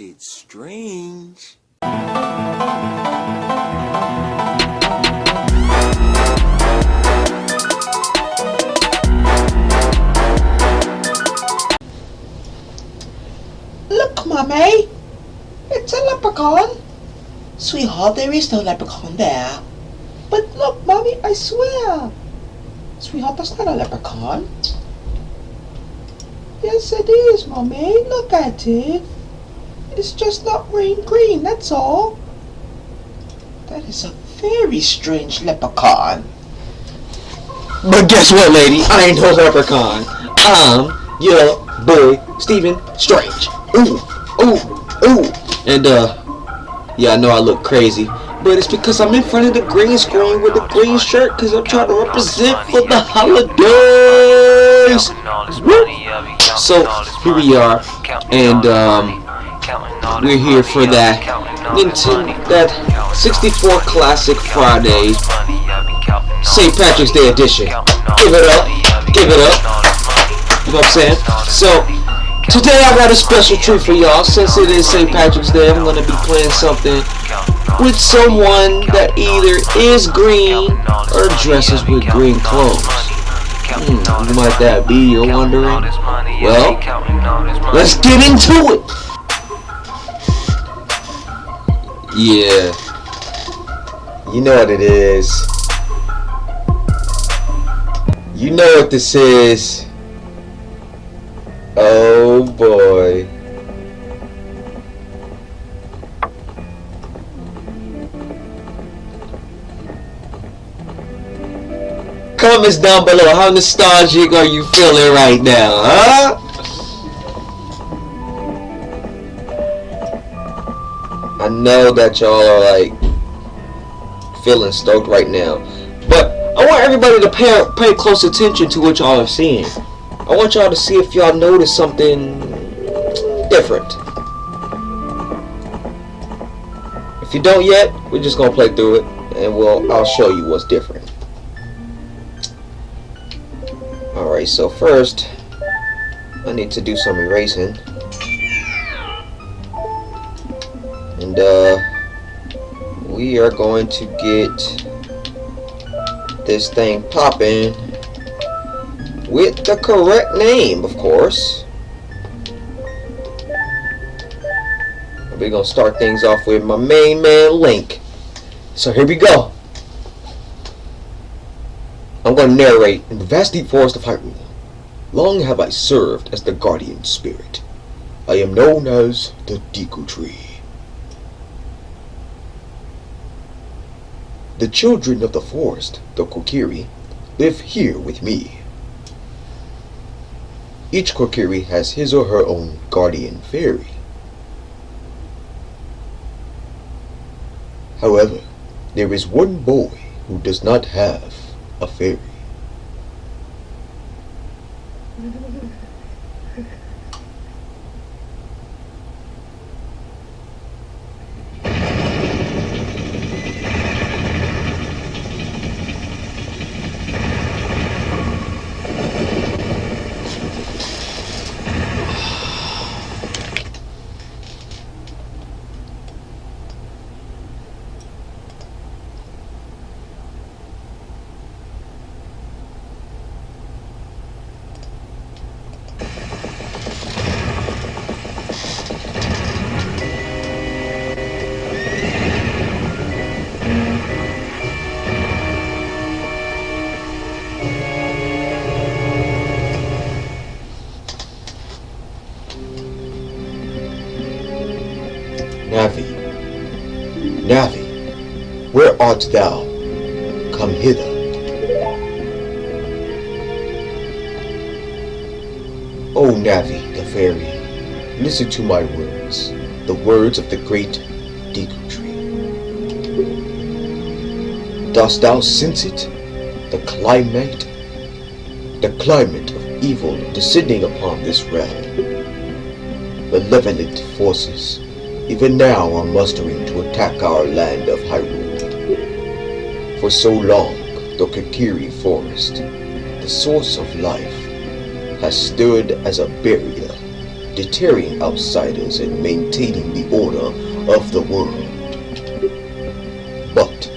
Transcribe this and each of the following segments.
It's strange. Look, Mummy! It's a leprechaun! Sweetheart, there is no leprechaun there. But look, Mummy, I swear! Sweetheart, that's not a leprechaun. Yes, it is, Mummy. Look at it. It's just not rain green, that's all. That is a very strange leprechaun. But guess what, lady? I ain't no leprechaun. I'm your boy, Stephen Strange. Ooh, ooh, ooh. And, yeah, I know I look crazy, but it's because I'm in front of the green screen with the green shirt because I'm trying to represent for the holidays. Woo! So, here we are, and, we're here for that 64 Classic Fridays St. Patrick's Day edition. Give it up, give it up. You know what I'm saying? So, today I got a special treat for y'all. Since it is St. Patrick's Day, I'm going to be playing something with someone that either is green or dresses with green clothes. Who might that be, you're wondering? Well, let's get into it! Yeah, you know what it is. You know what this is. Oh boy. Comments down below. How nostalgic are you feeling right now, huh? I know that y'all are like feeling stoked right now, but I want everybody to pay close attention to what y'all are seeing. I want y'all to see if y'all notice something different. If you don't yet, we're just gonna play through it, and I'll show you what's different. All right, so first I need to do some erasing. And we are going to get this thing popping with the correct name, of course. We're gonna start things off with my main man Link. So here we go. I'm gonna narrate. In the vast deep forest of Hyrule, long have I served as the guardian spirit. I am known as the Deku Tree. The children of the forest, the Kokiri, live here with me. Each Kokiri has his or her own guardian fairy. However, there is one boy who does not have a fairy. Navi, where art thou? Come hither. O Navi, the fairy, listen to my words, the words of the great Deku Tree. Dost thou sense it? The climate of evil descending upon this realm. Malevolent forces even now are mustering to attack our land of Hyrule. For so long, the Kokiri Forest, the source of life, has stood as a barrier deterring outsiders and maintaining the order of the world. But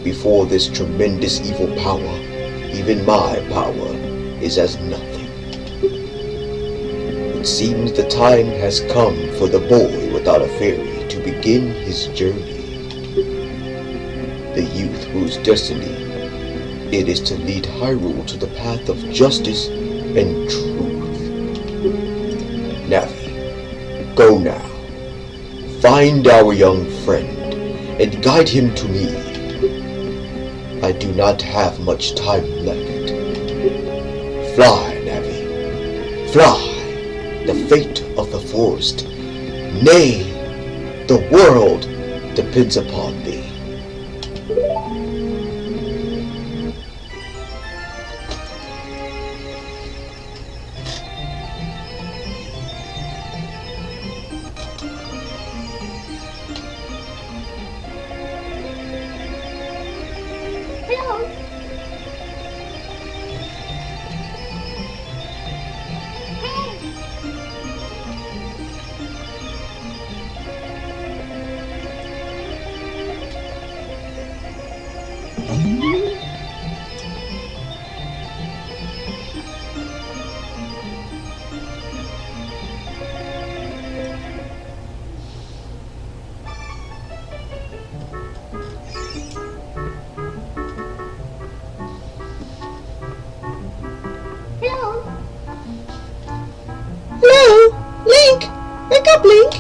before this tremendous evil power, even my power is as nothing. It seems the time has come for the boy without a fairy to begin his journey. The youth whose destiny it is to lead Hyrule to the path of justice and truth. Navi, go now. Find our young friend and guide him to me. I do not have much time left. Fly, Navi. Fly. The fate of the forest, nay, the world depends upon thee. Hello? Link! Wake up, Link!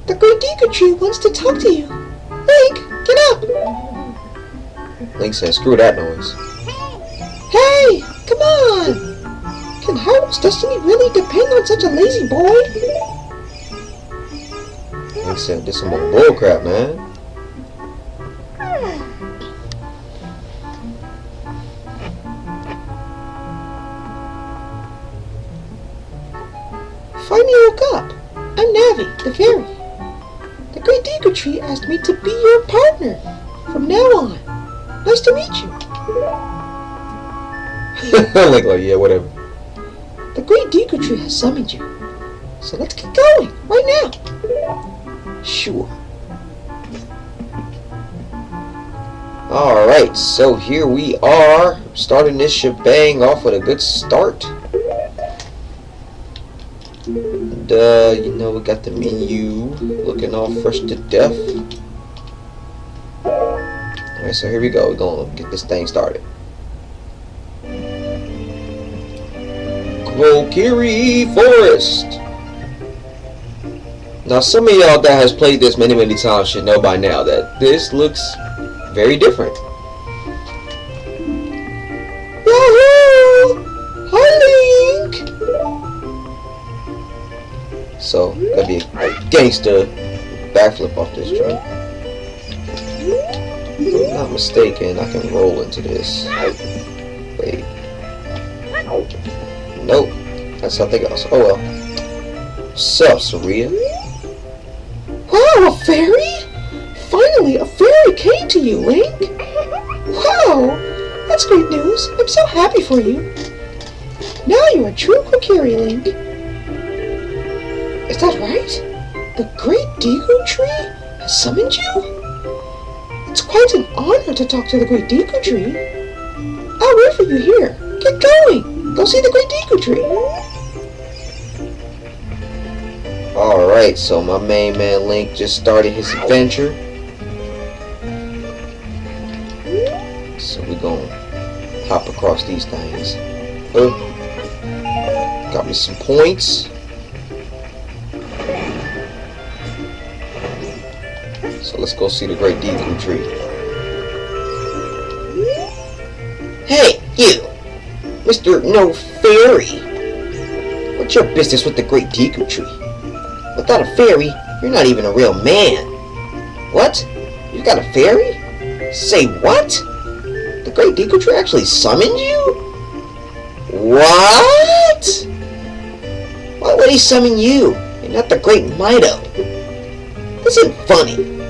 The Great Deku Tree wants to talk to you. Link, get up! Link says, screw that noise. Hey, come on! Can Hyrule's destiny really depend on such a lazy boy? Link said, this is some more bullcrap, man. Finally woke up. I'm Navi, the fairy. The Great Deku Tree asked me to be your partner from now on. Nice to meet you. Like, yeah, whatever. The Great Deku Tree has summoned you. So let's get going, right now. Sure. Alright, so here we are, starting this shebang off with a good start. And, you know, we got the menu looking all fresh to death. Alright, so here we go. We're gonna get this thing started. Kokiri Forest. Now, some of y'all that has played this many times should know by now that this looks very different. Yahoo! Hi, Link! So, gotta be a gangster backflip off this joint. If I'm not mistaken, I can roll into this. Wait. Nope. That's something else. Oh well. What's up, Saria? Wow, a fairy? Finally, a fairy came to you, Link. Wow, that's great news. I'm so happy for you. Now you're a true Kokiri, Link. Is that right? The Great Deku Tree has summoned you? It's quite an honor to talk to the Great Deku Tree. I'll wait for you here. Get going. Go see the Great Deku Tree. Alright, so my main man Link just started his adventure. So we're gonna hop across these things. Got me some points. So let's go see the Great Deku Tree. Hey, you! Mr. No Fairy! What's your business with the Great Deku Tree? Without a fairy, you're not even a real man. What? You got a fairy? Say what? The Great Deku Tree actually summoned you? What? Why would he summon you and not the Great Mido? This isn't funny.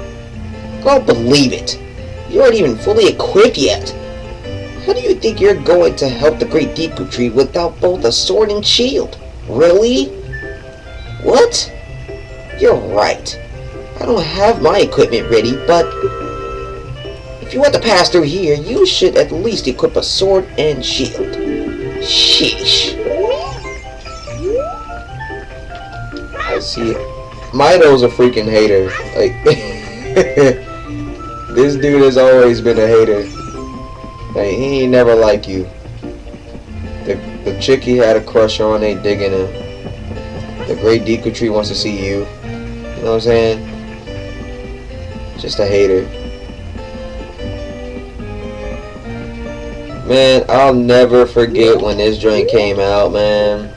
I don't believe it. You aren't even fully equipped yet. How do you think you're going to help the Great Deku Tree without both a sword and shield? Really? What? You're right. I don't have my equipment ready, but if you want to pass through here, you should at least equip a sword and shield. Sheesh. I see. Mido's a freaking hater. Like, this dude has always been a hater. Like, he ain't never like you. The chick he had a crush on ain't digging him. The Great Deku Tree wants to see you. You know what I'm saying? Just a hater. Man, I'll never forget when this joint came out, man.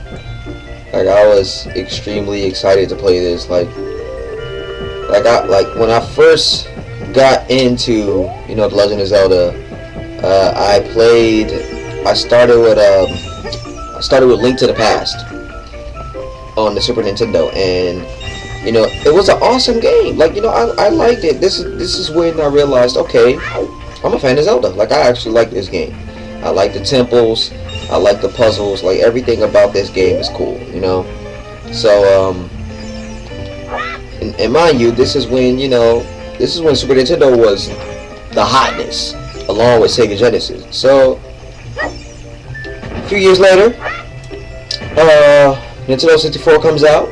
Like, I was extremely excited to play this. Like when I first got into, you know, The Legend of Zelda, I started with Link to the Past on the Super Nintendo, and you know, it was an awesome game. Like, you know, I liked it. This is when I realized, okay, I'm a fan of Zelda. Like, I actually like this game. I like the temples, I like the puzzles, like everything about this game is cool, you know. So and mind you, this is when, you know, this is when Super Nintendo was the hotness, along with Sega Genesis. So a few years later, Nintendo 64 comes out,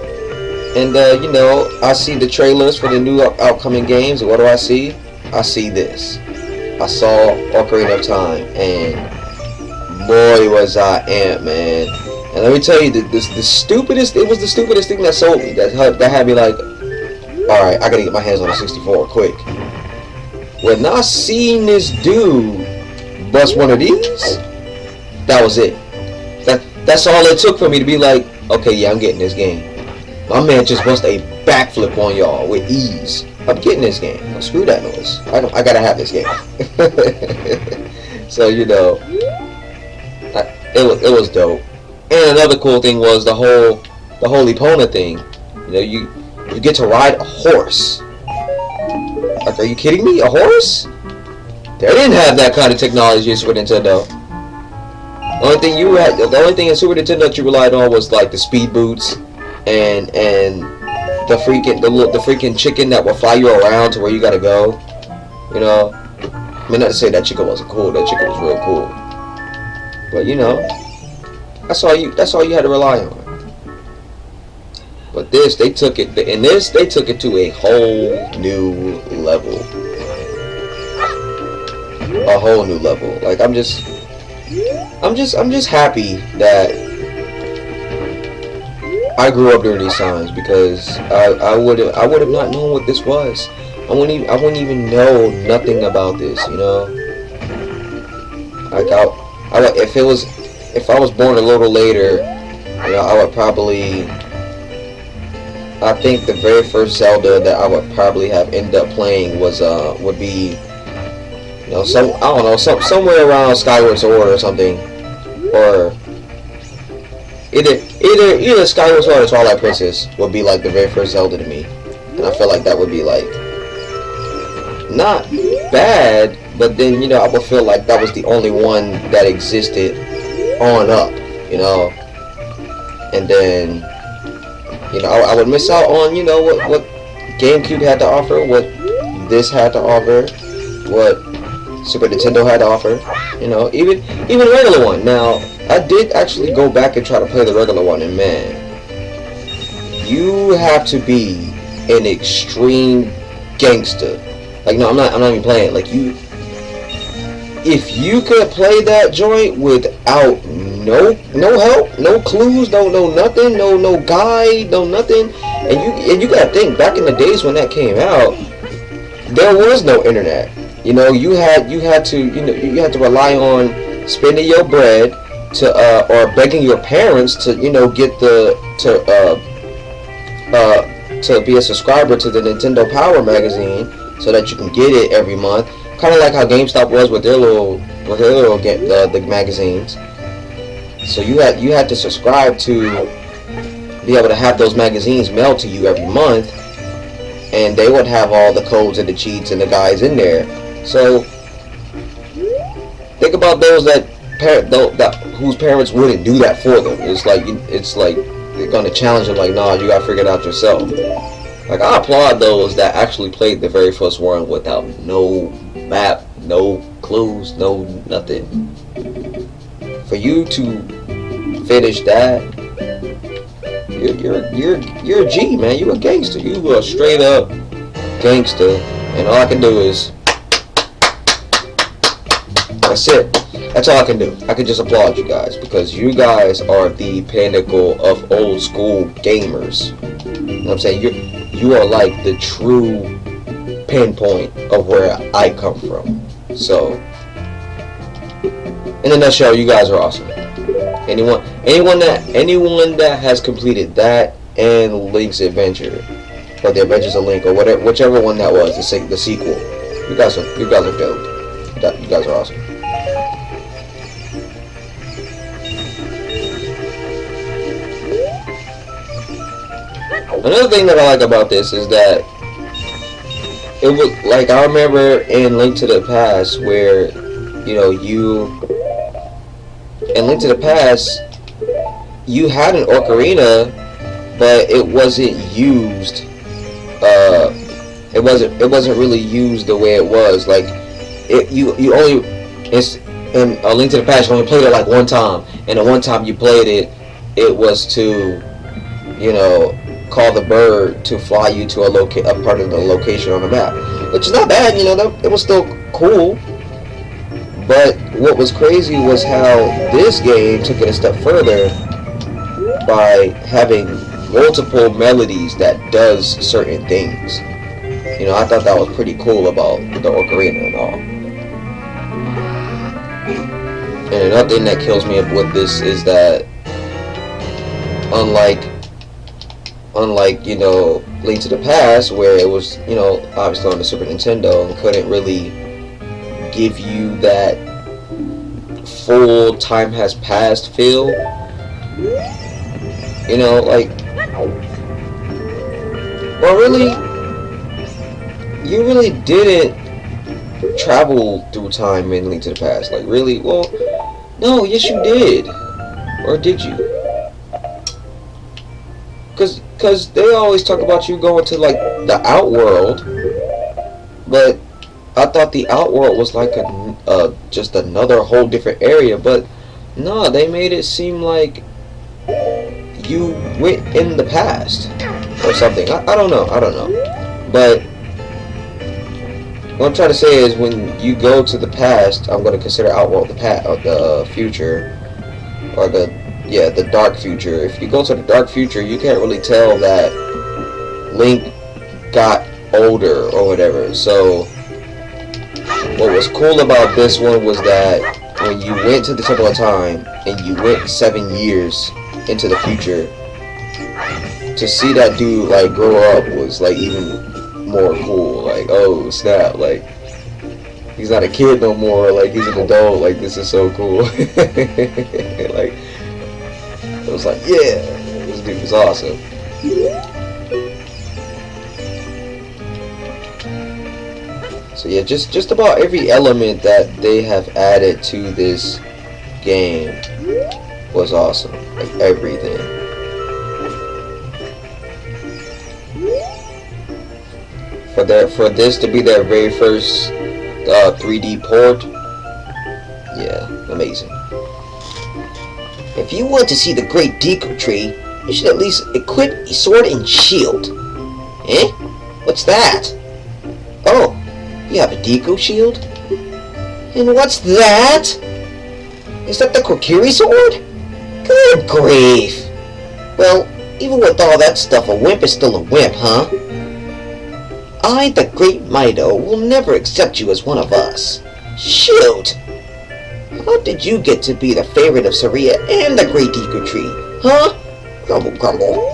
and you know, I see the trailers for the new upcoming games, and what do I see? I see this. I saw Ocarina of Time, and boy was I amped, man. And let me tell you, it was the stupidest thing that sold me, that had me like, alright, I gotta get my hands on a 64 quick. When I seen this dude bust one of these, that was it. That's all it took for me to be like, okay, yeah, I'm getting this game. My man just bust a backflip on y'all with ease. I'm getting this game. Oh, screw that noise. I gotta have this game. So, you know, it was dope. And another cool thing was the whole Epona thing. You know, you get to ride a horse. Like, are you kidding me? A horse? They didn't have that kind of technology in Super Nintendo. The only thing in Super Nintendo that you relied on was like the speed boots and the freaking chicken that will fly you around to where you gotta go. You know, I mean, not to say that chicken wasn't cool. That chicken was real cool. But you know, that's all you had to rely on. But they took it to a whole new level. A whole new level. Like, I'm just happy that I grew up during these times, because I would have not known what this was. I wouldn't even know nothing about this, you know. Like, if I was born a little later, you know, I would probably, I think the very first Zelda that I would probably have ended up playing would be, you know, somewhere around Skyward Sword or something, or either Skyward Sword or Twilight Princess would be like the very first Zelda to me, and I feel like that would be like not bad, but then, you know, I would feel like that was the only one that existed on up, you know, and then, you know, I would miss out on, you know, what GameCube had to offer, what this had to offer, what Super Nintendo had to offer, you know, even regular one. Now, I did actually go back and try to play the regular one, and man, you have to be an extreme gangster. Like, no, I'm not even playing. Like, if you could play that joint without no help, no clues, no nothing, no guide, no nothing, and you gotta think, back in the days when that came out, there was no internet. You know, you had to rely on spending your bread to or begging your parents to, you know, get to be a subscriber to the Nintendo Power magazine, so that you can get it every month. Kind of like how GameStop was with their little the magazines. So you had to subscribe to be able to have those magazines mailed to you every month, and they would have all the codes and the cheats and the guides in there. So think about those whose parents wouldn't do that for them. It's like they're gonna challenge him like, nah, you gotta figure it out yourself. Like, I applaud those that actually played the very first one without no map, no clues, no nothing. For you to finish that, you're a G, man. You're a gangster. You a straight up gangster, and all I can do is, that's it. That's all I can do. I can just applaud you guys, because you guys are the pinnacle of old school gamers. You know what I'm saying? You are like the true pinpoint of where I come from. So, in a nutshell, you guys are awesome. Anyone that has completed that and Link's Adventure, or the Adventures of Link, or whatever, whichever one that was, the sequel, you guys are dope. You guys are awesome. Another thing that I like about this is that it was like, I remember in Link to the Past where, you know, in Link to the Past, you had an ocarina, but it wasn't used. It wasn't really used the way it was. Like, you only, in A Link to the Past, you only played it like one time, and the one time you played it, it was to, you know, call the bird to fly you to a part of the location on the map, which is not bad. You know, it was still cool. But what was crazy was how this game took it a step further by having multiple melodies that does certain things. You know, I thought that was pretty cool about the ocarina and all. And another thing that kills me with this is that unlike, you know, Link to the Past, where it was, you know, obviously on the Super Nintendo and couldn't really give you that full time has passed feel. You know, like, well, really, you really didn't travel through time in Link to the Past. Like, really? Well, no, yes you did. Or did you? Cause they always talk about you going to like the Outworld, but I thought the Outworld was like just another whole different area. But no, they made it seem like you went in the past or something. I don't know. But what I'm trying to say is, when you go to the past, I'm going to consider Outworld the future, or the dark future. If you go to the dark future, you can't really tell that Link got older or whatever. So what was cool about this one was that when you went to the Temple of Time and you went 7 years into the future, to see that dude like grow up was like even more cool. Like, oh snap, like he's not a kid no more, like he's an adult. Like, this is so cool. Like, it was like, yeah, this dude was awesome. So yeah, just about every element that they have added to this game was awesome. Like, everything. For this to be their very first 3D port, yeah, amazing. If you want to see the Great Deku Tree, you should at least equip a sword and shield. Eh? What's that? Oh, you have a Deku shield? And what's that? Is that the Kokiri sword? Good grief. Well, even with all that stuff, a wimp is still a wimp, huh? I, the Great Mido, will never accept you as one of us. Shoot! How did you get to be the favorite of Saria and the Great Deku Tree? Huh? Grumble, grumble.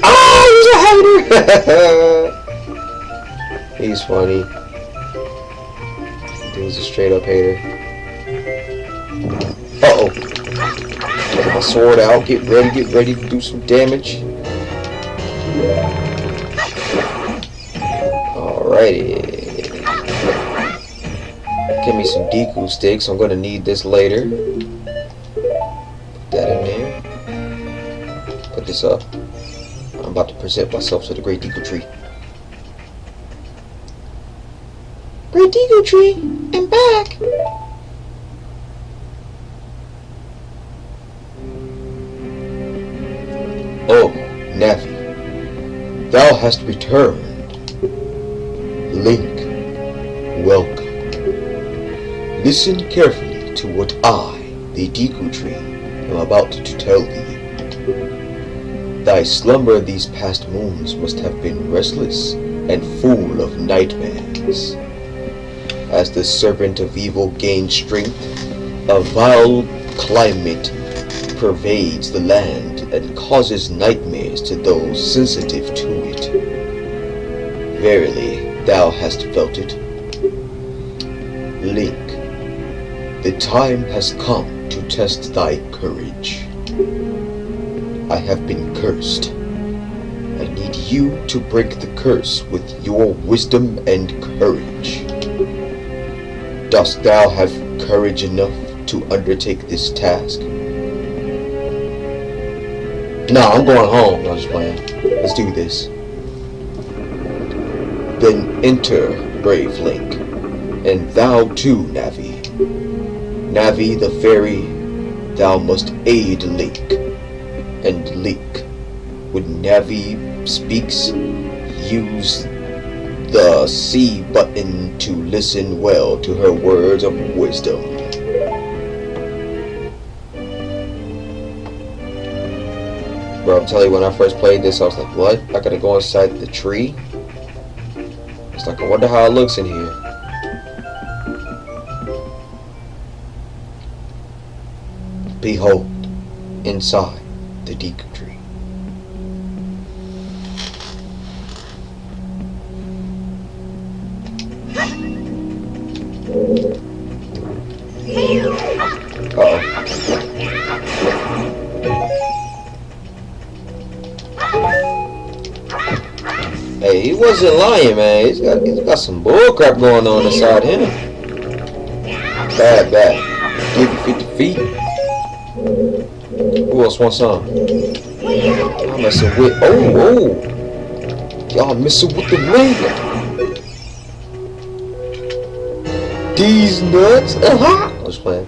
Ah, he's a hater! He's funny. Dude's a straight up hater. Uh-oh. Get my sword out. Get ready to do some damage. Alrighty. Give me some Deku sticks. I'm gonna need this later. Put look this up. I'm about to present myself to the Great Deku Tree. Great Deku Tree, I'm back. Oh, Navi, thou hast returned. Link, welcome. Listen carefully to what I, the Deku Tree, am about to tell thee. Thy slumber these past moons must have been restless and full of nightmares. As the serpent of evil gains strength, a vile climate pervades the land and causes nightmares to those sensitive to it. Verily, thou hast felt it. Link, the time has come to test thy courage. I have been cursed. I need you to break the curse with your wisdom and courage. Dost thou have courage enough to undertake this task? Nah, I'm going home. I was just playing. Let's do this. Then enter, brave Link, and thou too, Navi. Navi the fairy, thou must aid Link. And Link, when Navi speaks, use the C button to listen well to her words of wisdom. Bro, I'm telling you, when I first played this, I was like, what? I gotta go inside the tree? It's like, I wonder how it looks in here. Behold, inside the Deku Tree. Uh-oh. Hey, he wasn't lying, man. He's got some bullcrap going on inside him. Bad. Give you 50 feet. Who else wants some? I'm messing with. Oh. Y'all messing with the ring. These nuts. I was playing.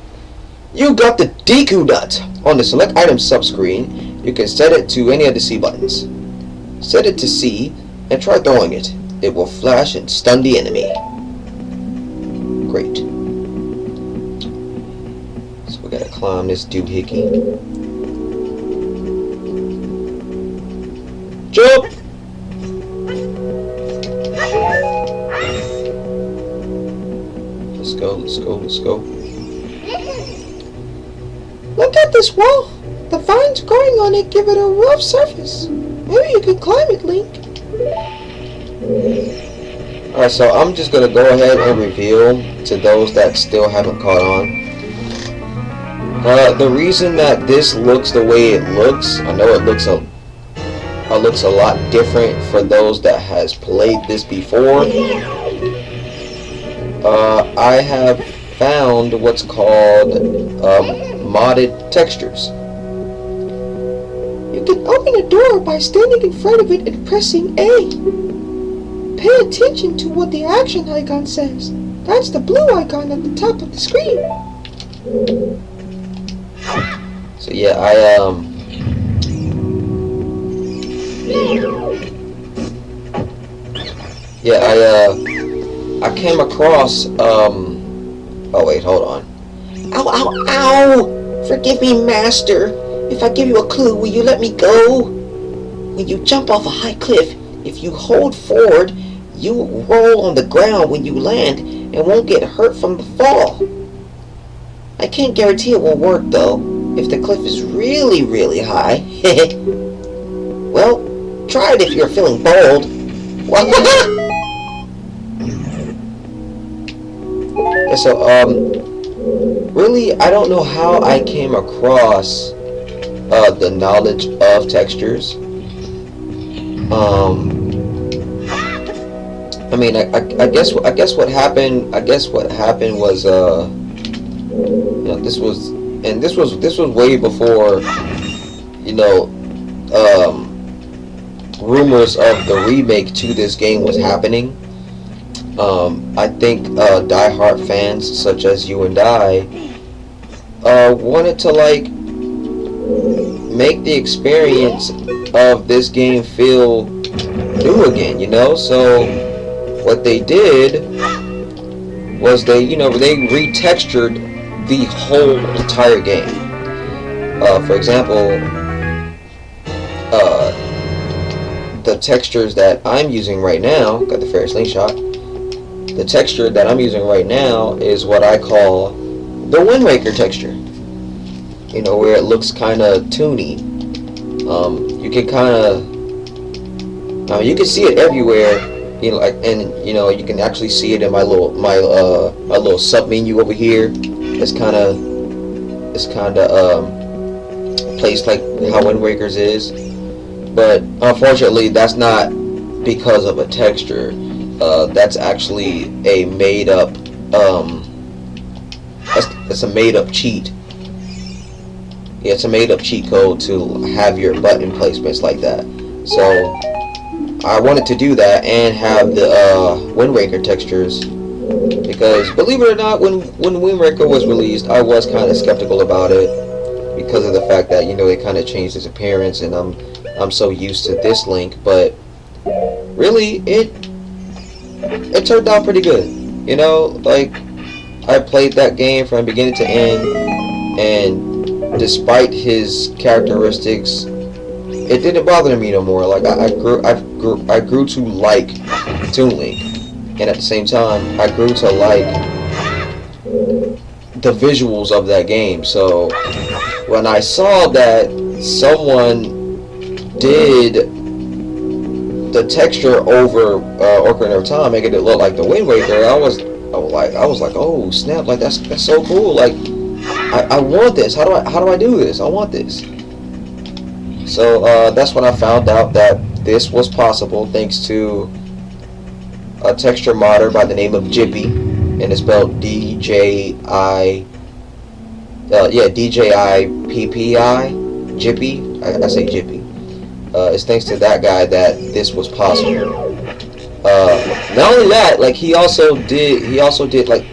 You got the Deku nut. On the select item sub-screen, you can set it to any of the C buttons. Set it to C and try throwing it. It will flash and stun the enemy. Great. So we gotta climb this doohickey. Jump! Let's go. Look at this wall. The vines growing on it give it a rough surface. Maybe you could climb it, Link. Alright, so I'm just gonna go ahead and reveal to those that still haven't caught on. The reason that this looks the way it looks, I know it looks a lot different for those that has played this before. I have found what's called modded textures. You can open a door by standing in front of it and pressing A. Pay attention to what the action icon says. That's the blue icon at the top of the screen. So yeah, I came across oh wait, hold on. Ow! Forgive me, master. If I give you a clue, will you let me go? When you jump off a high cliff, if you hold forward, you will roll on the ground when you land and won't get hurt from the fall. I can't guarantee it will work though, if the cliff is really, really high. Well, try it if you're feeling bold. So, really, I don't know how I came across the knowledge of textures. I mean, I guess what happened was you know, this was way before, you know, rumors of the remake to this game was happening, I think die-hard fans such as you and I wanted to like make the experience of this game feel new again, you know. So what they did was they retextured the whole entire game. For example, the textures that I'm using right now, got the Ferris slingshot. The texture that I'm using right now is what I call the Wind Waker texture. You know, where it looks kind of toony. You can kind of, you can see it everywhere. You know, and you know, you can actually see it in my little sub menu over here. It's kind of placed like how Wind Waker's is, but unfortunately, that's not because of a texture. That's actually a made up. It's a made up cheat. Yeah, it's a made up cheat code to have your button placements like that. So I wanted to do that and have the Wind Waker textures, because believe it or not, when Wind Waker was released, I was kind of skeptical about it because of the fact that, you know, it kind of changed its appearance, and I'm so used to this Link. But really, it turned out pretty good. You know, like, I played that game from beginning to end, and despite his characteristics, it didn't bother me no more. Like, I grew to like Toon Link, and at the same time, I grew to like the visuals of that game. So when I saw that someone did the texture over Ocarina of Time, making it look like the Wind Waker, I was like, oh snap! Like that's so cool. Like I want this. How do I do this? I want this. So that's when I found out that this was possible thanks to a texture modder by the name of Jippy, and it's spelled D-J-I. D-J-I-P-P-I. Jippy. I say Jippy. It's thanks to that guy that this was possible. Not only that, like he also did like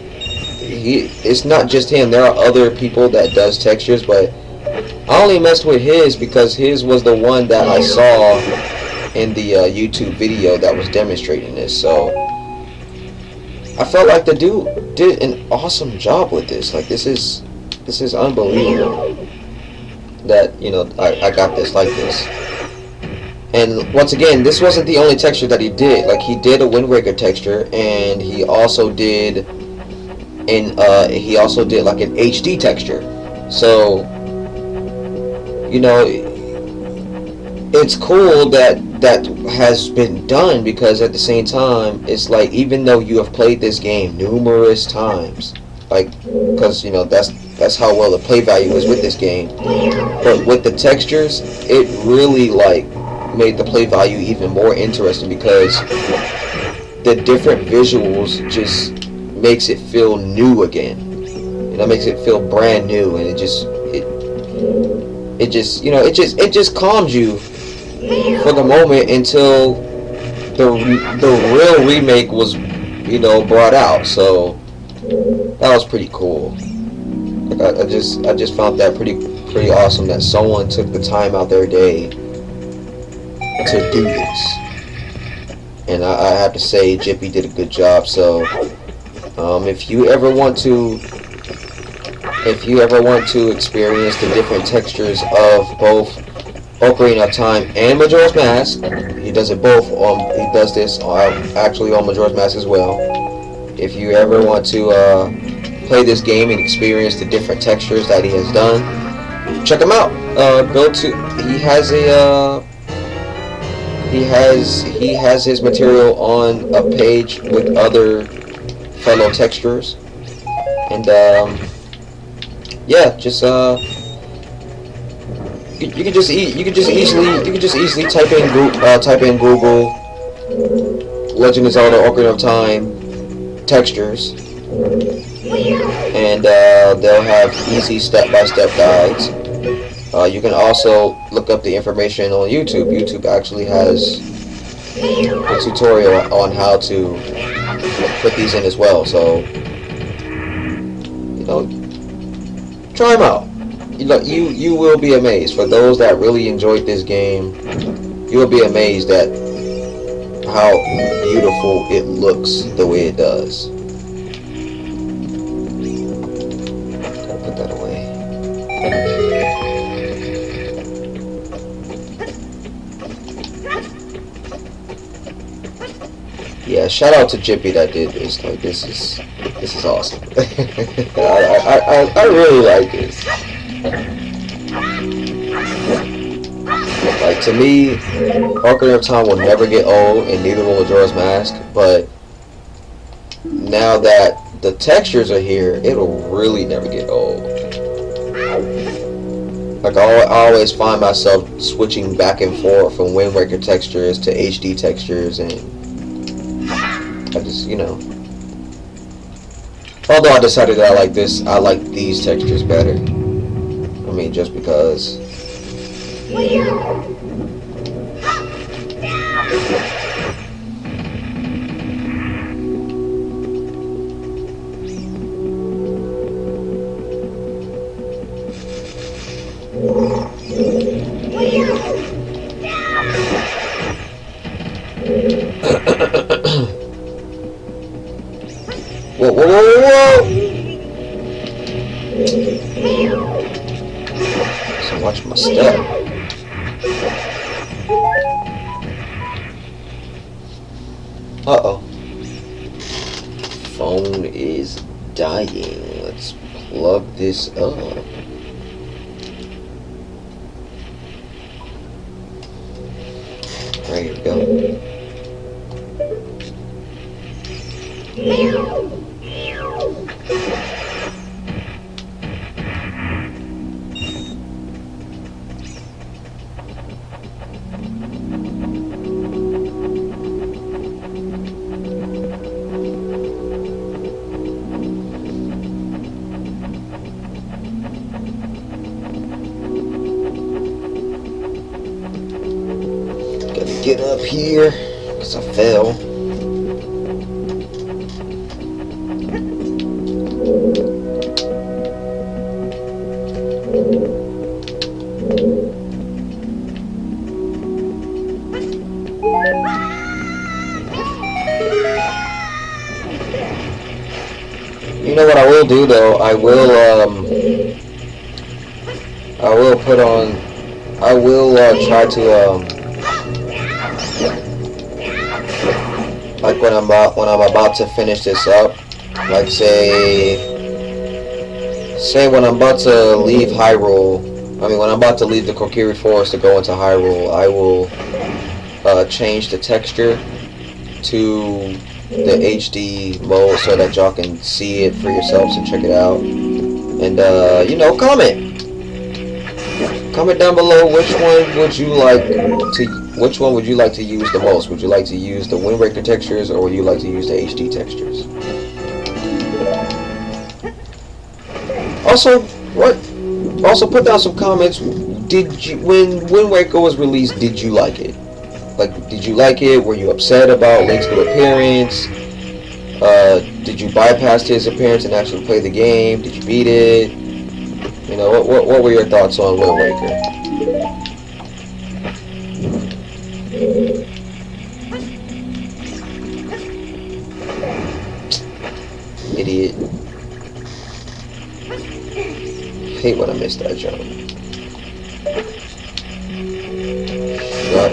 it's not just him. There are other people that does textures, but I only messed with his because his was the one that I saw in the YouTube video that was demonstrating this. So I felt like the dude did an awesome job with this. Like this is unbelievable that, you know, I got this like this. And once again, this wasn't the only texture that he did. Like he did a Wind Waker texture, and he also did like an HD texture. So, you know, it's cool that has been done, because at the same time, it's like, even though you have played this game numerous times, like, because, you know, that's how well the play value is with this game, but with the textures, it really, like, made the play value even more interesting, because the different visuals just makes it feel new again. You know, makes it feel brand new, and it just calms you for the moment until the real remake was, you know, brought out. So that was pretty cool. Like I just found that pretty awesome that someone took the time out their day to do this, and I have to say Jippy did a good job. So if you ever want to experience the different textures of both Ocarina of Time and Majora's Mask, he does it both. He does this actually on Majora's Mask as well. If you ever want to play this game and experience the different textures that he has done, check him out. He has his material on a page with other fellow texturers, and yeah, just you can just easily type in Google Legend of Zelda Ocarina of Time textures, and they'll have easy step-by-step guides. You can also look up the information on YouTube. YouTube actually has a tutorial on how to put these in as well. So, try them out. You will be amazed. For those that really enjoyed this game, you will be amazed at how beautiful it looks the way it does. Gotta put that away. Yeah, shout out to Jippy that did this. Like, this is awesome. I really like this. Like, to me, Ocarina of Time will never get old, and neither will Majora's Mask. But now that the textures are here, it'll really never get old. Like, I always find myself switching back and forth from Wind Waker textures to HD textures, and I just, although I decided that I like these textures better. I mean, just because. Whoa, whoa, whoa, whoa! So watch my step. Uh-oh. Phone is dying. Let's plug this up. There you go. Gotta get up here, because I fell. You know what I will do though? I will try to like when I'm about to finish this up, like say when I'm about to leave Hyrule, when I'm about to leave the Kokiri Forest to go into Hyrule, I will change the texture to the HD mode so that y'all can see it for yourselves and check it out. And comment down below which one would you like to use the most. Would you like to use the Wind Waker textures, or would you like to use the HD textures? Also put down some comments. When Wind Waker was released, did you like it? Like, did you like it? Were you upset about Link's new appearance? Did you bypass his appearance and actually play the game? Did you beat it? What were your thoughts on Wind Waker? Idiot. Hate when I miss that jump. Shut up.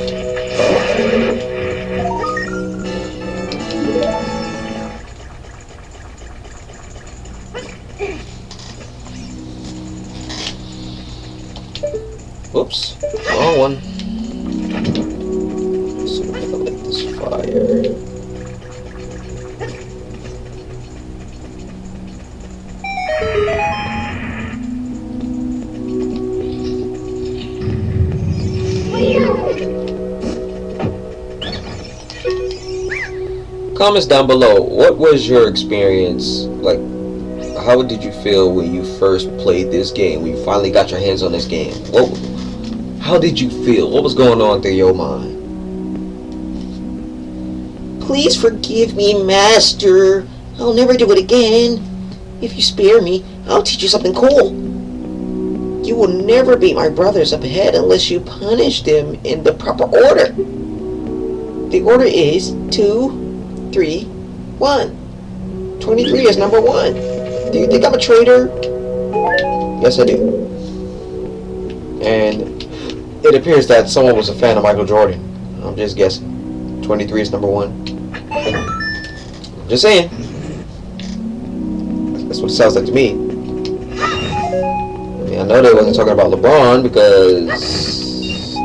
Oops, wrong one. So I'm gonna light this fire. Comments down below. What was your experience? Like, how did you feel when you first played this game? When you finally got your hands on this game? How did you feel? What was going on through your mind? Please forgive me, Master. I'll never do it again. If you spare me, I'll teach you something cool. You will never beat my brothers up ahead unless you punish them in the proper order. The order is 2, 3, 1. 23 is number 1. Do you think I'm a traitor? Yes, I do. And it appears that someone was a fan of Michael Jordan. I'm just guessing. 23 is number 1. Just saying. That's what it sounds like to me. I mean, I know they wasn't talking about LeBron because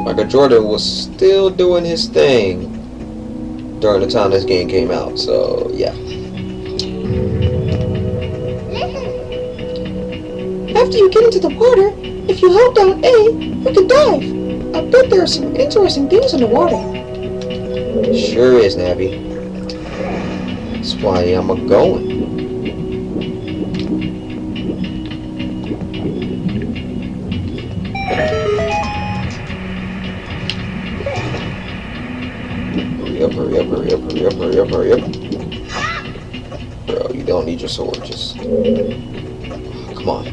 Michael Jordan was still doing his thing during the time this game came out. So, yeah. After you get into the water, if you hold down A, you can dive. I bet there are some interesting things in the water. Sure is, Navi. That's why I'm a-going. Hurry up. Bro, you don't need your sword, just... Come on.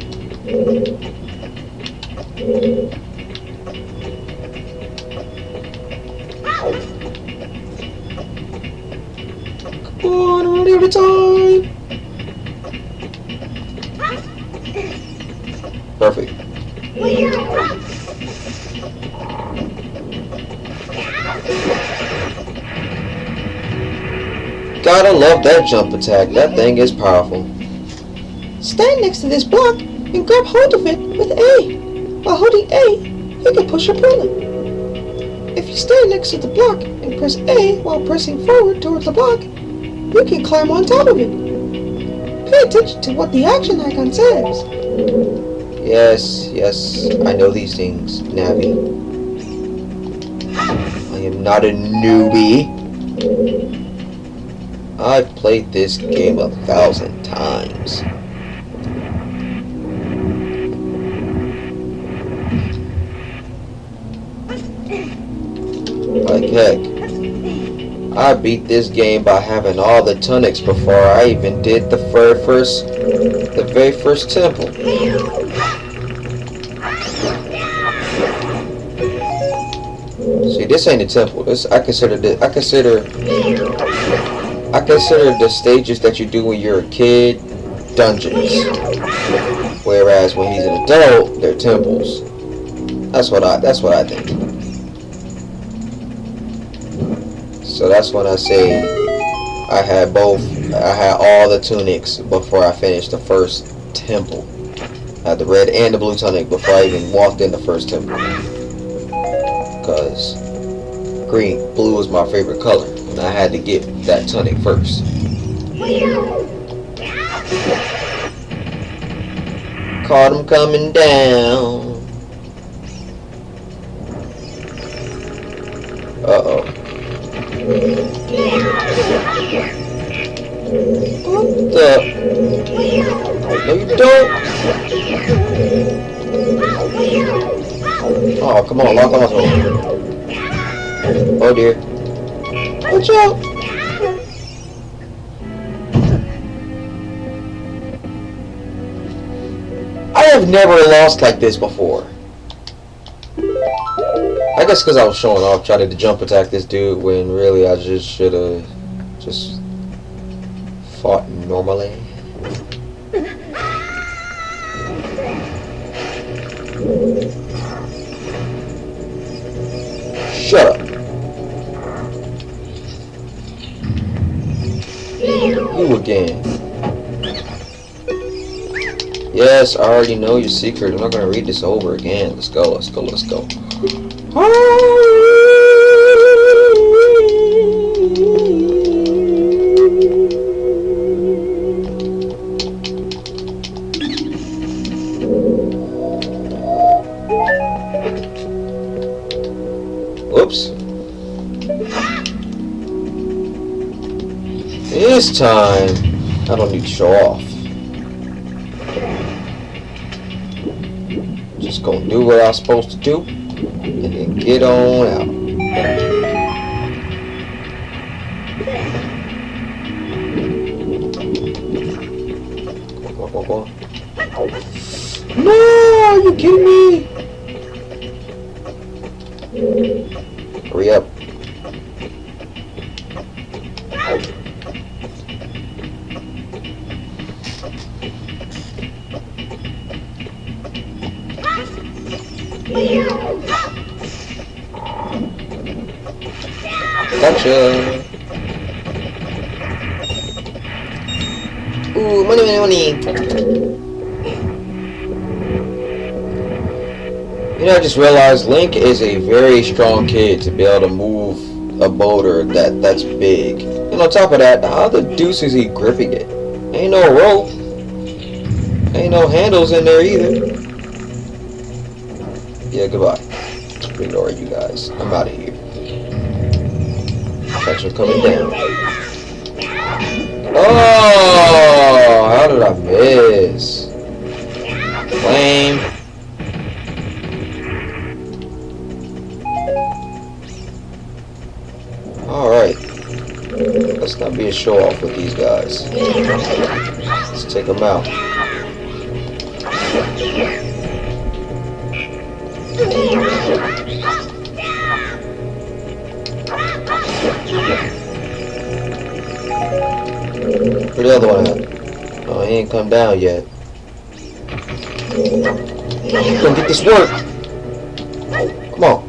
Come on, I'm running out of time. Perfect. Gotta love that jump attack. That thing is powerful. Stand next to this block and grab hold of it with A. While holding A, you can push or pull it. If you stand next to the block and press A while pressing forward towards the block, you can climb on top of it. Pay attention to what the action icon says. Yes, I know these things, Navi. I am not a newbie. I've played this game 1,000 times. Like heck, I beat this game by having all the tunics before I even did the very first temple. See, this ain't a temple. I consider the stages that you do when you're a kid dungeons, whereas when he's an adult, they're temples. That's what I think. So that's when I say I had both. I had all the tunics before I finished the first temple. I had the red and the blue tunic before I even walked in the first temple. Because blue was my favorite color, and I had to get that tunic first. Caught him coming down. Uh-oh. What the? No, you don't. Oh, come on, lock on. Oh dear. Watch out. I have never lost like this before. I guess because I was showing off, trying to jump attack this dude when really I just should have just fought normally. Shut up. You again. Yes, I already know your secret. I'm not gonna read this over again. Let's go. Whoops. This time, I don't need to show off. Just gonna do what I'm supposed to do and then get on out. Come on. No, are you kidding me? Hurry up. Gotcha. Ooh, money. You know, I just realized Link is a very strong kid to be able to move a boulder that's big. And on top of that, how the deuce is he gripping it? Ain't no rope. Ain't no handles in there either. Yeah, goodbye. Ignore you guys. I'm out of here. Catch him coming down. Oh, how did I miss? Flame. Alright. Let's not be a show off with these guys. Let's take them out. Where the other one at? Oh, he ain't come down yet. Gonna get this work. Come on.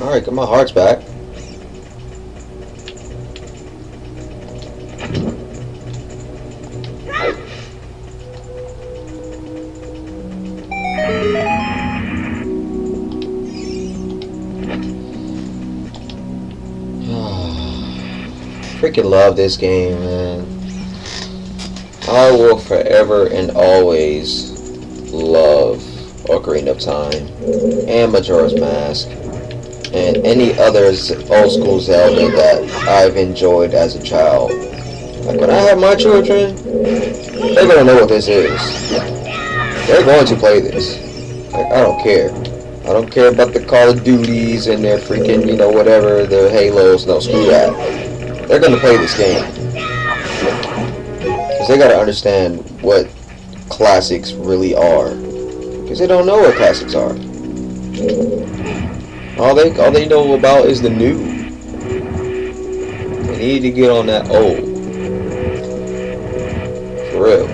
Alright, get my hearts back. Freaking love this game, man. I will forever and always love Ocarina of Time and Majora's Mask and any other old school Zelda that I've enjoyed as a child. Like when I have my children, they're gonna know what this is. They're going to play this. Like, I don't care. I don't care about the Call of Duties and their freaking, you know, whatever, the Halos. No, screw that. They're gonna play this game. Because they gotta understand what classics really are. Because they don't know what classics are. All they know about is the new. They need to get on that old. For real.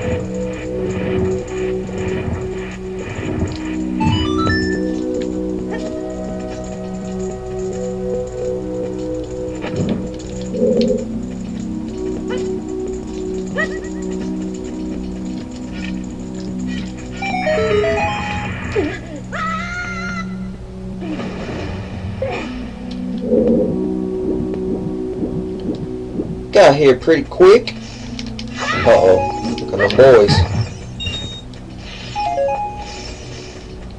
Got here pretty quick. Uh-oh. Look at them boys.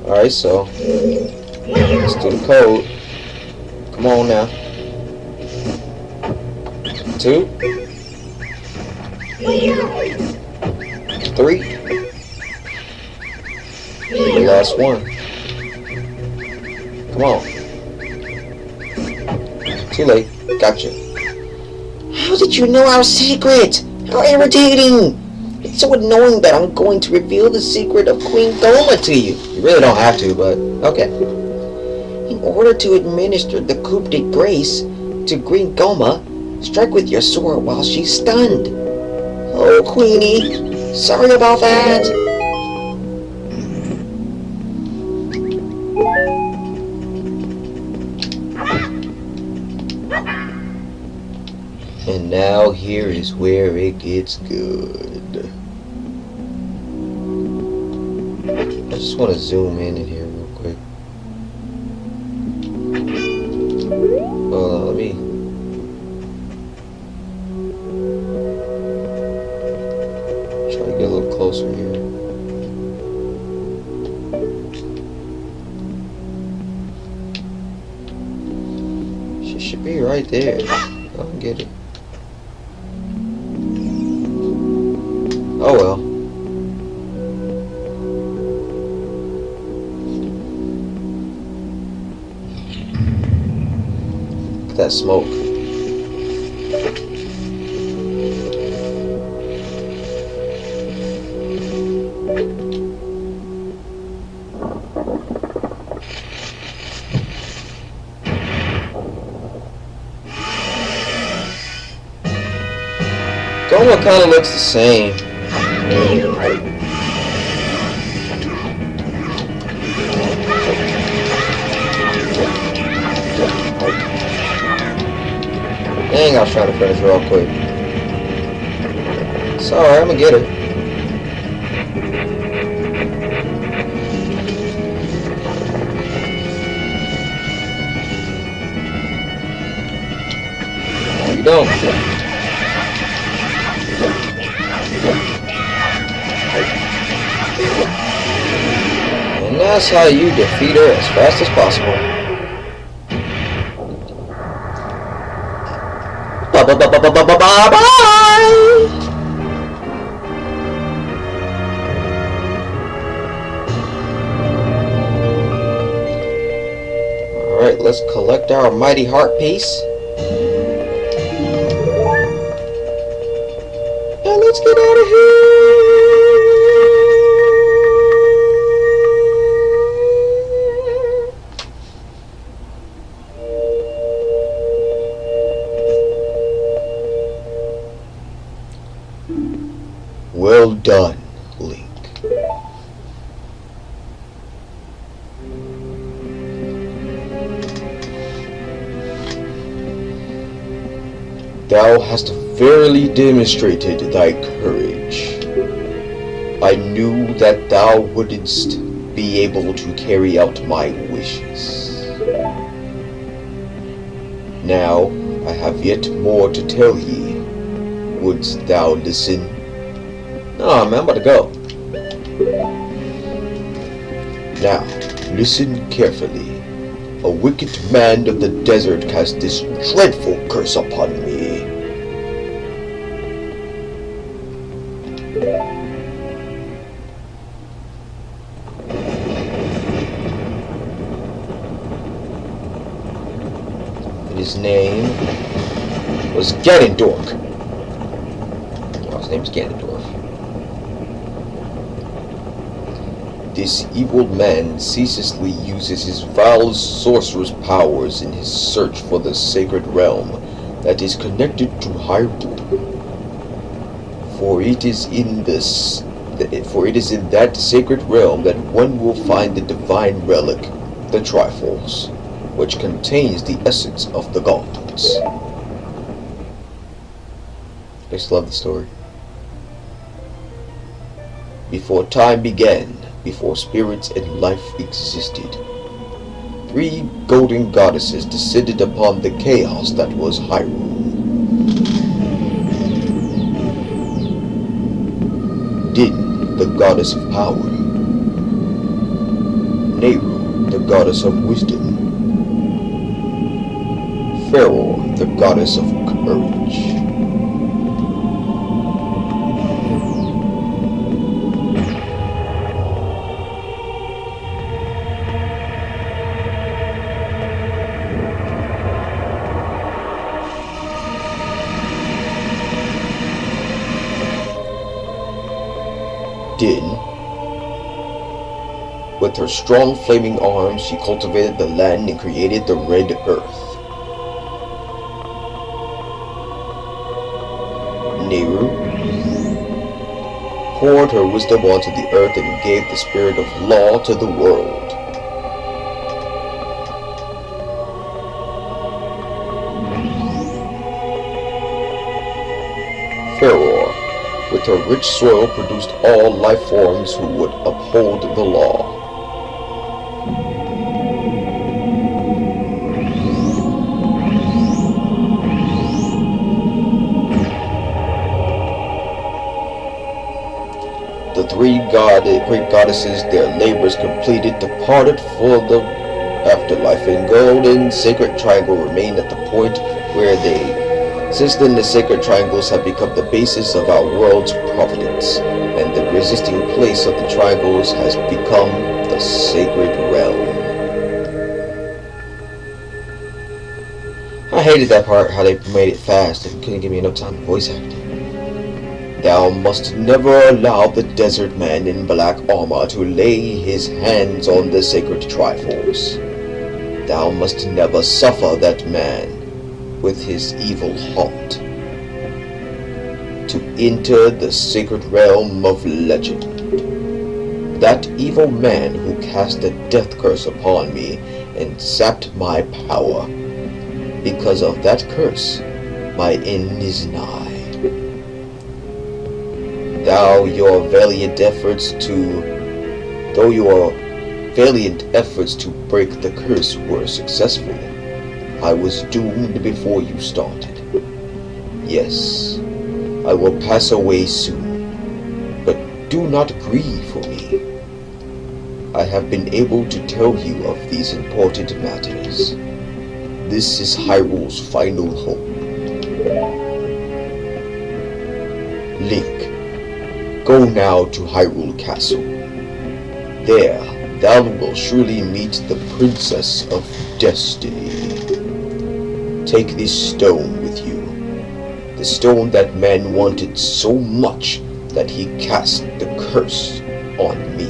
Alright, so let's do the code. Come on now. 2 3. The last one. Come on. Too late. Gotcha. How did you know our secret? How irritating! It's so annoying that I'm going to reveal the secret of Queen Goma to you. You really don't have to, but okay. In order to administer the coup de grace to Queen Goma, strike with your sword while she's stunned. Oh, Queenie, sorry about that. And now here is where it gets good. I just want to zoom in here real quick. Hold on, let me... try to get a little closer here. She should be right there. I don't get it. Oh well. Look at that smoke. Goma kind of looks the same. Dang, I was trying to finish real quick. Sorry, I'm gonna get it. No, you don't. And that's how you defeat her as fast as possible. Bye. Alright, let's collect our mighty heart piece. And let's get out of here. Well done, Link. Thou hast fairly demonstrated thy courage. I knew that thou wouldst be able to carry out my wishes. Now I have yet more to tell ye. Wouldst thou listen? Oh man, I'm about to go. Now, listen carefully. A wicked man of the desert cast this dreadful curse upon me. And his name was Ganondorf. Oh, his name's Ganondorf. This evil man ceaselessly uses his vile sorcerer's powers in his search for the sacred realm that is connected to Hyrule. For it is in that sacred realm that one will find the divine relic, the Triforce, which contains the essence of the gods. I just love the story. Before time began, before spirits and life existed, 3 golden goddesses descended upon the chaos that was Hyrule. Din, the goddess of power. Nehru, the goddess of wisdom. Faror, the goddess of courage. Din, with her strong flaming arms, she cultivated the land and created the Red Earth. Nehru poured her wisdom onto the earth and gave the spirit of law to the world. Faror, with her rich soil, produced all life forms who would uphold the law. The 3 great goddesses, their labors completed, departed for the afterlife, and gold and sacred triangle remained at the point where they Since then, the sacred triangles have become the basis of our world's providence, and the resisting place of the triangles has become the sacred realm. I hated that part, how they made it fast and couldn't give me enough time to voice act. Thou must never allow the desert man in black armor to lay his hands on the sacred Triforce. Thou must never suffer that man with his evil heart to enter the sacred realm of legend. That evil man who cast a death curse upon me and sapped my power. Because of that curse, my end is nigh. Though your valiant efforts to break the curse were successful, I was doomed before you started. Yes, I will pass away soon, but do not grieve for me. I have been able to tell you of these important matters. This is Hyrule's final hope. Link, go now to Hyrule Castle. There, thou will surely meet the Princess of Destiny. Take this stone with you. The stone that man wanted so much that he cast the curse on me.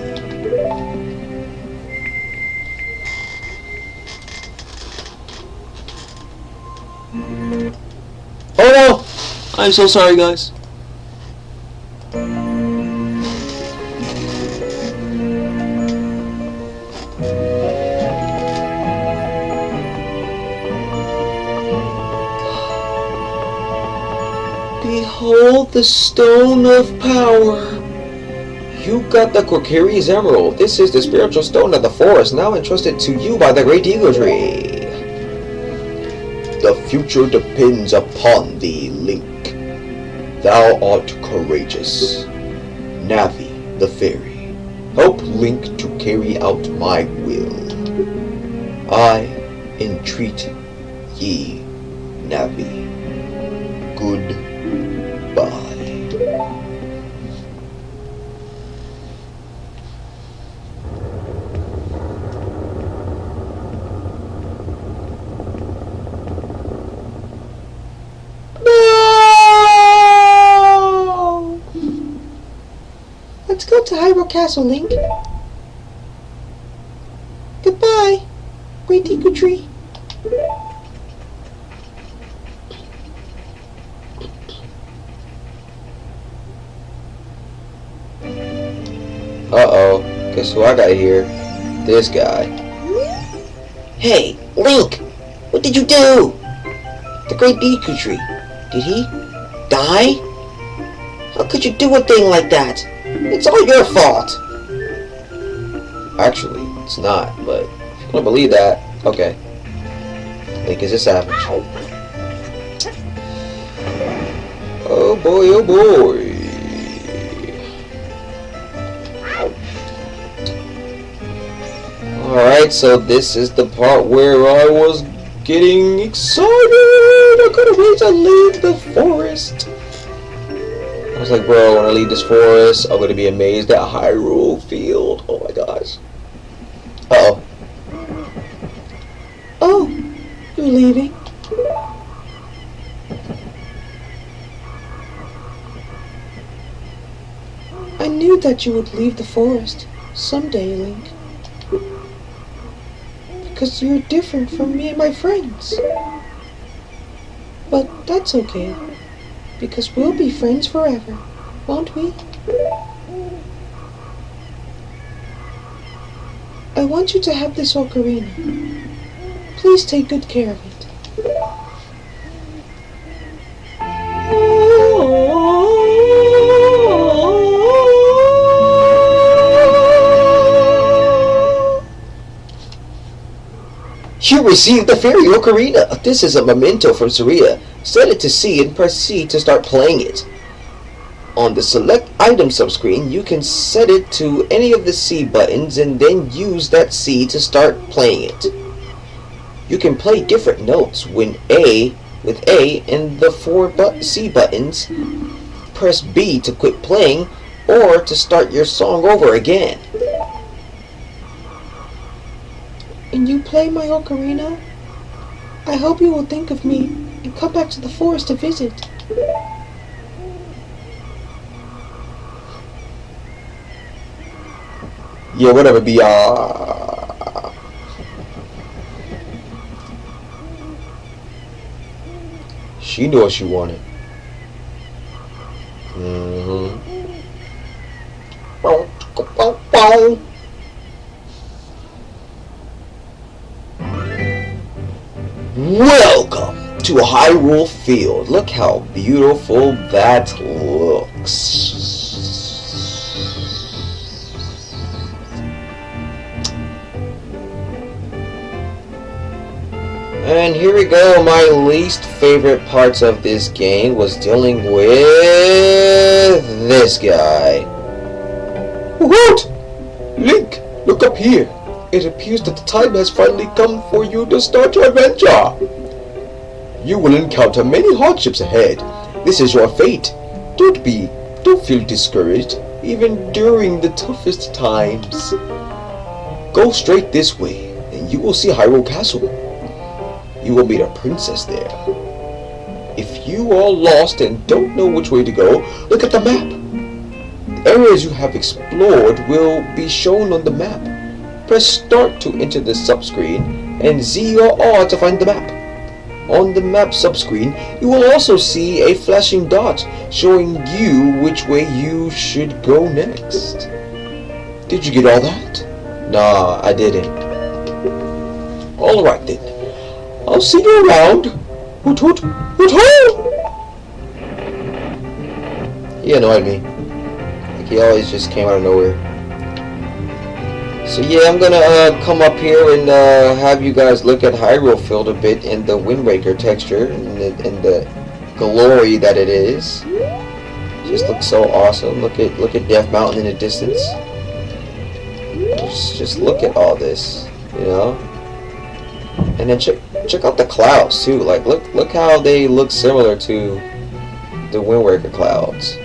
Oh no! I'm so sorry, guys. Behold the stone of power. You got the Kokiri's emerald. This is the spiritual stone of the forest, now entrusted to you by the great eagle tree. The future depends upon thee, Link. Thou art courageous. Navi, the fairy, help Link to carry out my will. I entreat ye, Navi. Goodbye. Let's go to Hyrule Castle, Link. Goodbye, Great Eagle Tree. Uh-oh. Guess who I got here? This guy. Hey, Link! What did you do? The Great Eagle Tree. Did he die? How could you do a thing like that? It's all your fault. Actually, it's not, but if you don't believe that, okay. Link is a savage. Oh boy, oh boy. Alright, so this is the part where I was getting excited. I couldn't wait to leave the forest. I was like, bro, when I leave this forest, I'm gonna be amazed at Hyrule Field. Oh my gosh. Uh-oh. Oh, you're leaving? I knew that you would leave the forest someday, Link. Because you're different from me and my friends. But that's okay. Because we'll be friends forever, won't we? I want you to have this ocarina. Please take good care of it. You received the fairy ocarina. This is a memento from Saria. Set it to C and press C to start playing it. On the select item subscreen, you can set it to any of the C buttons and then use that C to start playing it. You can play different notes when A with A and the 4 C buttons. Press B to quit playing or to start your song over again. And you play my ocarina? I hope you will think of me and come back to the forest to visit. Yeah, whatever, be She knew what she wanted. Welcome to Hyrule Field. Look how beautiful that looks. And here we go. My least favorite parts of this game was dealing with this guy. What? Link, look up here. It appears that the time has finally come for you to start your adventure. You will encounter many hardships ahead. This is your fate. Don't feel discouraged, even during the toughest times. Go straight this way, and you will see Hyrule Castle. You will meet a princess there. If you are lost and don't know which way to go, look at the map. The areas you have explored will be shown on the map. Press start to enter the subscreen and Z or R to find the map. On the map subscreen, you will also see a flashing dot showing you which way you should go next. Did you get all that? Nah, I didn't. Alright then. I'll see you around. Hoot hoot, hoot hoot! He annoyed me. Like he always just came out of nowhere. So yeah, I'm gonna come up here and have you guys look at Hyrule Field a bit in the Wind Waker texture and the glory that it is. Just looks so awesome. Look at Death Mountain in the distance. Just look at all this, you know. And then check out the clouds too. Like look how they look similar to the Wind Waker clouds.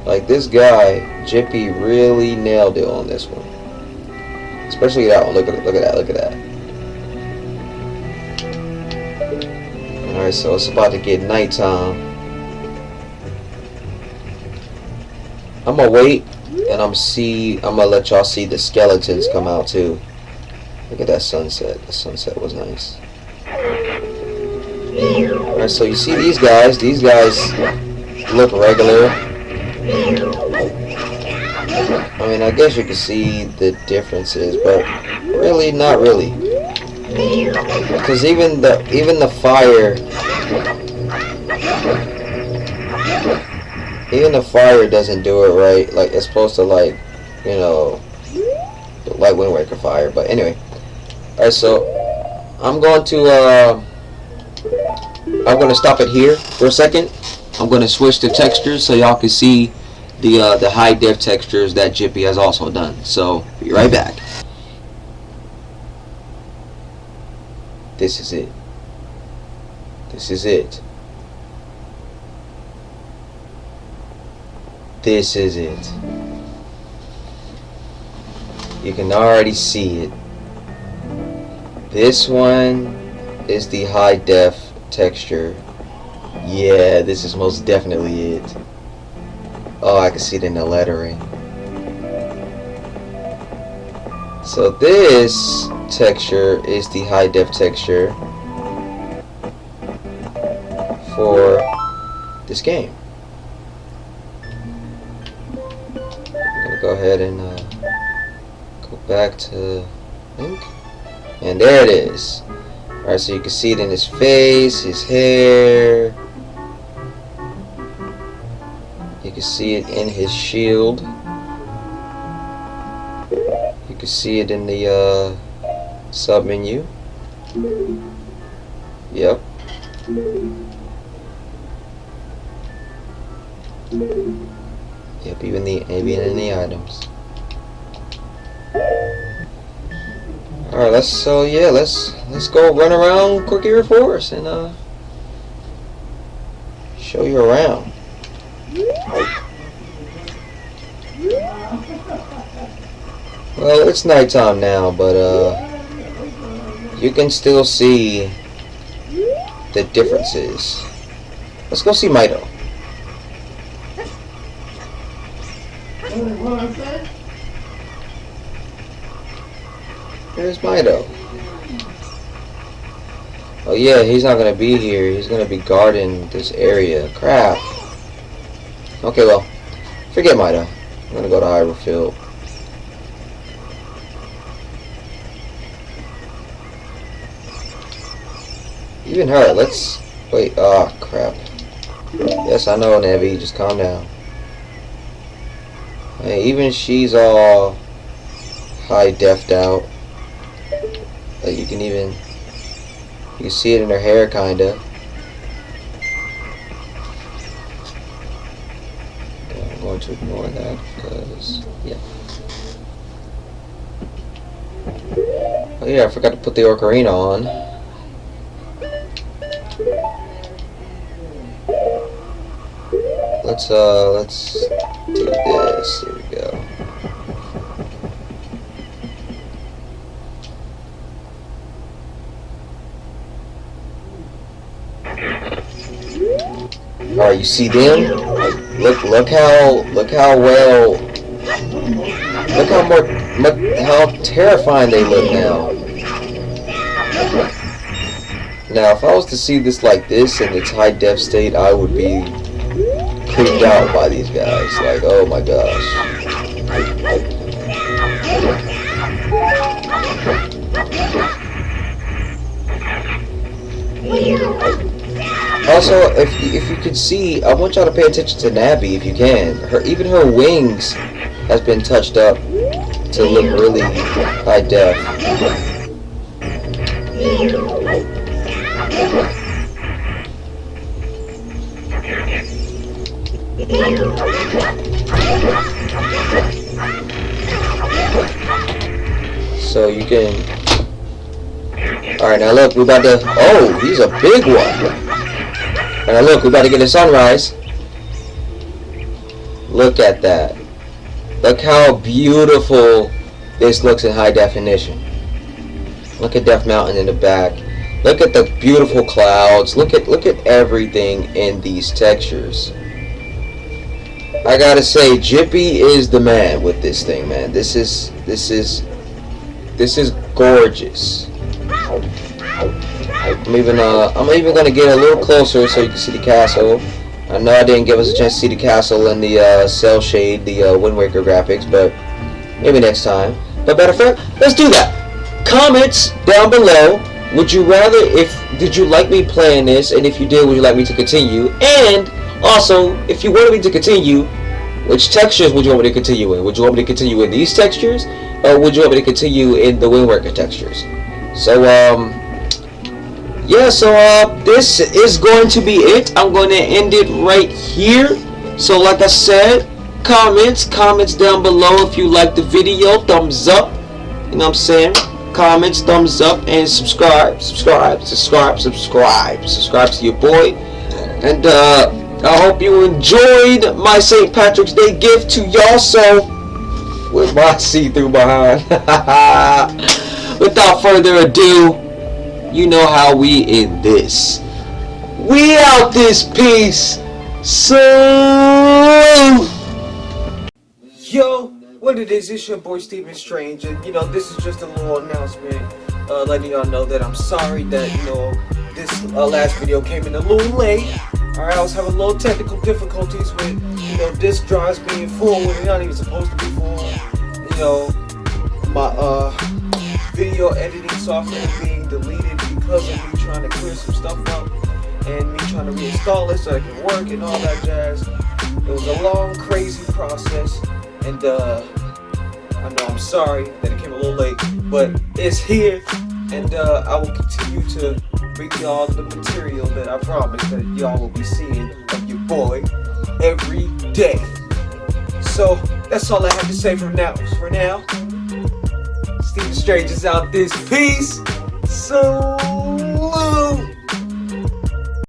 Like this guy, Jippy, really nailed it on this one. Especially that one. Look at that. Alright, so it's about to get nighttime. I'm gonna wait and I'm gonna let y'all see the skeletons come out too. Look at that sunset. The sunset was nice. Alright, so you see these guys. These guys look regular. I mean, I guess you can see the differences, but really, not really. Because even the fire doesn't do it right. Like it's supposed to, like, you know, like Wind Waker fire. But anyway, alright. So I'm going to stop it here for a second. I'm going to switch the textures so y'all can see the high def textures that Jippy has also done. So be right back. This is it. This is it. This is it. You can already see it. This one is the high def texture. Yeah, this is most definitely it. Oh, I can see it in the lettering. So this texture is the high def texture for this game. I'm gonna go ahead and go back to Link, and there it is. Alright, so you can see it in his face, his hair. You can see it in his shield. You can see it in the sub menu. Yep. Yep, even in the items. Alright, let's go run around Quickie Reforce and show you around. Well, it's nighttime now, but you can still see the differences. Let's go see Mito. Here's Mito. Oh yeah, he's not gonna be here. He's gonna be guarding this area. Crap. Okay, well, forget Mito. I'm gonna go to Hyrule Field. Even her, let's wait. Oh crap. Yes, I know, Nevi. Just calm down. Hey, even she's all high def'd out. Like you can see it in her hair, kinda. Yeah, I'm going to ignore that because yeah. Oh yeah, I forgot to put the ocarina on. Let's do this. Here we go. Alright, you see them? Look how terrifying they look now. Now, if I was to see this like this in its high def state, I would be creeped out by these guys. Like, oh my gosh. Also, if you can see, I want y'all to pay attention to Navi if you can. Even her wings has been touched up to look really high def. So you can. Alright, now look, we're about to. Oh, he's a big one. And now look, we're about to get a sunrise. Look at that. Look how beautiful this looks in high definition. Look at Death Mountain in the back. Look at the beautiful clouds. Look at everything in these textures. I gotta say, Jippy is the man with this thing, man. This is gorgeous. I'm even gonna get a little closer so you can see the castle. I know I didn't give us a chance to see the castle in the cell shade, the Wind Waker graphics, but maybe next time. But matter of fact, let's do that. Comments down below. Did you like me playing this? And if you did, would you like me to continue? And also, if you wanted me to continue, which textures would you want me to continue in? Would you want me to continue in these textures, or would you want me to continue in the Wind Waker textures? So yeah, so this is going to be it. I'm going to end it right here. So like I said, comments down below if you like the video. Thumbs up. You know what I'm saying? Comments, thumbs up, and subscribe to your boy. And I hope you enjoyed my St. Patrick's Day gift to y'all. So with my see-through behind. Without further ado, you know how we end this. We out this piece. So yo, what it is, it's your boy Steven Strange, and you know, this is just a little announcement letting y'all know that I'm sorry that, you know, this last video came in a little late. Alright, I was having a little technical difficulties with, you know, disk drives being full when they're not even supposed to be full. You know, my video editing software being deleted because of me trying to clear some stuff up and me trying to reinstall it so it can work and all that jazz. It was a long, crazy process, and I know I'm sorry that it came a little late, but it's here, and I will continue to bring y'all the material that I promised that y'all will be seeing of your boy every day. So that's all I have to say for now. Steve the Strangers out this piece. So.